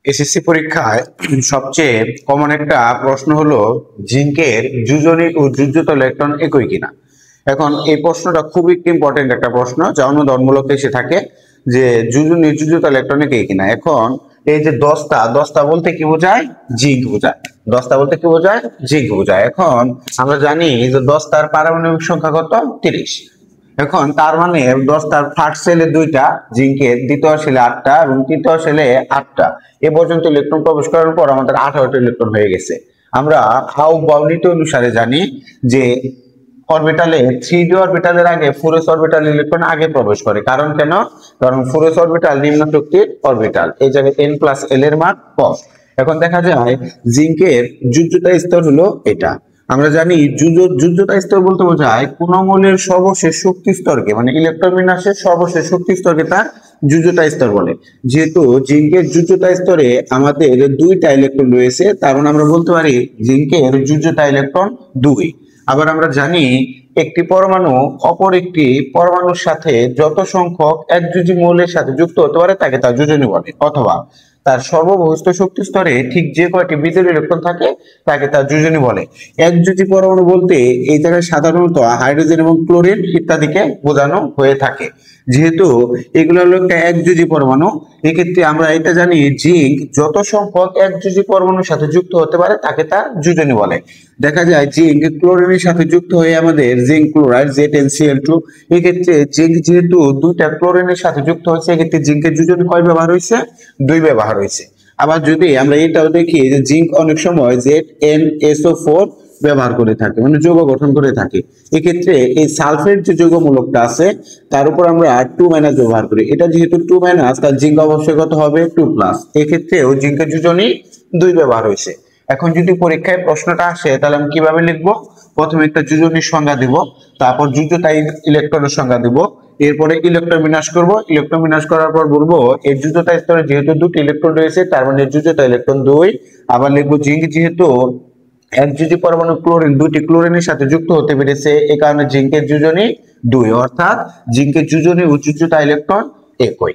SSC পরীক্ষায় সবচেয়ে common একটা প্রশ্ন হলো জিঙ্কের যুজনিক ও যুজ্যত ইলেকট্রন একই কিনা। এখন এই প্রশ্নটা খুবই ইম্পর্টেন্ট একটা প্রশ্ন, যা অনুধর্মূলক এসে থাকে যে যুজনিক যুজ্যত ইলেকট্রন একই কিনা। এখন এই যে দস্তা দস্তা বলতে কি বোঝায়? জিঙ্ক বোঝায়। দস্তা বলতে কি বোঝায়? জিঙ্ক বোঝায়। এখন আমরা জানি যে দস্তার পারমাণবিক সংখ্যা কত? 30। এখন তার মানে দস্তার ফার্স্ট সেলে 2টা জিঙ্কের, দ্বিতীয় সেলে 8টা এবং তৃতীয় সেলে 8টা এ পর্যন্ত ইলেকট্রন প্রবেশ করার পর আমাদের 18টা ইলেকট্রন হয়ে গেছে। আমরা হাউবভ নীতি অনুসারে জানি যে অরবিটালে 3d অরবিটালের আগে 4s অরবিটাল ইলেকট্রন আগে প্রবেশ করে। কারণ কেন? কারণ 4s অরবিটাল নিম্ন শক্তির অরবিটাল, এই জায়গায় n+l এর মান কম। এখন দেখা যায় জিঙ্কের যুজ্যতা স্তর হলো এটা। আমরা জানি যুজ্যতা স্তর বলতে বোঝায় কোন মৌলের সর্বশেষ শক্তি স্তরকে, মানে ইলেকট্রন বিন্যাসের সর্বশেষ শক্তি স্তরকে তার যুজ্যতা স্তর বলে। যেহেতু জিঙ্কের যুজ্যতা স্তরে আমাদের 2টা ইলেকট্রন রয়েছে, তার মানে আমরা বলতে পারি জিঙ্কের যুজ্যতা ইলেকট্রন 2। আবার আমরা জানি একটি পরমাণু অপর একটি পরমাণুর সাথে যত সংখ্যক একযোজী মৌলের সাথে যুক্ত হতে পারে তাকে তার যোজনী বলে, অথবা তার সর্ববহিষ্ঠ শক্তি স্তরে ঠিক যে কয়টি বিজোড় ইলেকট্রন থাকে তাকে তার যোজনী বলে। একযোজী পরমাণু বলতে এই জায়গায় সাধারণত হাইড্রোজেন এবং ক্লোরিন ইত্যাদিকে বোঝানো হয়ে থাকে। যেহেতু এগুলো হলো একটা একযোজী পরমাণু, এক্ষেত্রে আমরা এটা জানি জিঙ্ক যত সংখ্যক একযোজী পরমাণুর সাথে যুক্ত হতে পারে তাকে তার যোজনী বলে। দেখা যায় জিঙ্ক ক্লোরিনের সাথে যুক্ত হয়ে আমাদের জিঙ্ক ক্লোরাইড ZnCl2। এক্ষেত্রে জিঙ্ক যেহেতু 2টা ক্লোরিনের সাথে যুক্ত হয়েছে, এক্ষেত্রে জিঙ্কের যোজনী কয় ব্যবহার হয়েছে? 2 ব্যবহার হয়েছে। আবার যদি আমরা এটাও দেখি যে জিঙ্ক অনেক সময় ZnSO4 ব্যবহার করে থাকে, মানে যৌগ গঠন করে থাকে। এক্ষেত্রে এই সালফেট যে যৌগমূলকটা আছে তার উপর আমরা 2- ব্যবহার করি। এটা যেহেতু 2-, তার জিঙ্ক অবশ্যই কত হবে? 2+। এক্ষেত্রেও জিঙ্কের যোজনী 2 ব্যবহার হয়েছে। এখন যদি পরীক্ষায় প্রশ্নটা আসে তাহলে আমি কিভাবে লিখবো? প্রথমে একটা যোজনীর সংজ্ঞা দিব, তারপর যুজ্যতা ইলেকট্রনের সংজ্ঞা দিব, এরপরে ইলেকট্রন বিন্যাস করব। ইলেকট্রন বিন্যাস করার পর বলবো এর যুজ্যতা স্তরে যেহেতু 2টি ইলেকট্রন রয়েছে তার মানে যুজ্যতা ইলেকট্রন 2। আবার লিখবো জিঙ্ক যেহেতু একযোজী পরমাণু ক্লোরিন 2টি ক্লোরিনের সাথে যুক্ত হতে পেরেছে, এই কারণে জিঙ্কের যোজনী 2, অর্থাৎ জিঙ্কের যোজনী ও যুজ্যতা ইলেকট্রন একই।